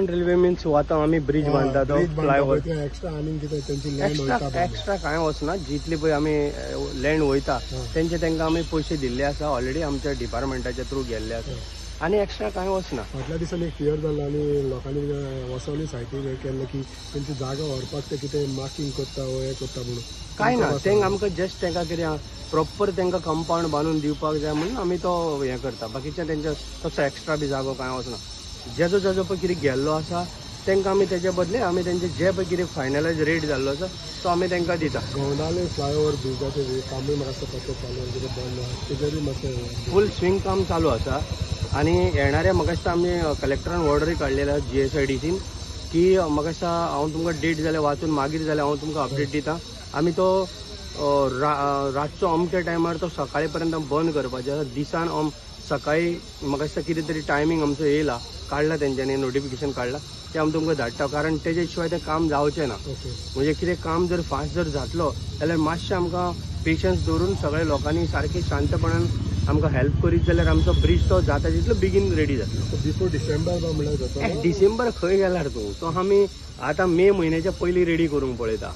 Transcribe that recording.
Underground railway means आता आम्ही bridge बांधता तो फ्लायओव्हर एक्स्ट्रा आणि कितें त्यांची लँड वयता एक्स्ट्रा कांय वचना जितली पळय आमी लँड वयता तेंचे तांकां आमी पयशे दिल्ले आसा ऑलरेडी आमच्या डिपार्टमेंटाच्या थ्रू गेल्ले आसा आनी एक्स्ट्रा कांय वचना. फाटल्या दिसांनी एक फियर जाल्लो आनी लोकांनी वसवली सायटीक हें केल्लें की तेंची जागा व्हरपाक ते कितें मार्किंग करता वो हें करता म्हणून कांय ना तेंक आमकां जस्ट तांकां कितें प्रॉपर तांकां कंपाउंड बांदून दिवपाक जाय म्हणून आमी तो हें करता. बाकीचे तेंचे तसो एक्स्ट्रा बी जागो कांय वचना. जेजो जेजो पळय कितें गेल्लो आसा तांकां आमी तेजे बदले आमी तेंचे जे पळय कितें फायनलायज रेट जाल्लो आसा तो आमी तांकां दिता. गोंडाले फ्लायओव्हर ब्रिजाचें कामूय म्हाका दिसता पत्तो चालू कितें बंद तेजेरूय मातशें फूल स्विंग काम चालू आसा आनी येणाऱ्या म्हाका दिसता आमी कलेक्टरान ऑर्डरी काडलेल्या GSIDCन की म्हाका दिसता हांव तुमकां डेट जाल्यार वाचून मागीर जाल्यार हांव तुमकां अपडेट दिता. आमी तो रातचो अमक्या टायमार तो सकाळी पर्यंत बंद करपाचो आसा. दिसान सकाळी म्हाका दिसता कितें तरी टायमींग आमचो येयला काडला तेंच्यांनी नोटिफिकेशन काडला ते आमी तुमकां धाडटा कारण तेजे शिवाय तें काम जावचें ना. म्हणजे कितें काम जर फास्ट जर जातलो जाल्यार मातशें आमकां पेशन्स दवरून सगळ्या लोकांनी सारकें शांतपणान आमकां हेल्प करीत जाल्यार आमचो ब्रिज तो जाता तितलो बेगीन रेडी जातलो. बिफोर डिसेंबर म्हणल्यार जाता डिसेंबर खंय गेल्यार तूं तो आमी आतां मे म्हयन्याच्या पयलीं रेडी करूंक पळयता.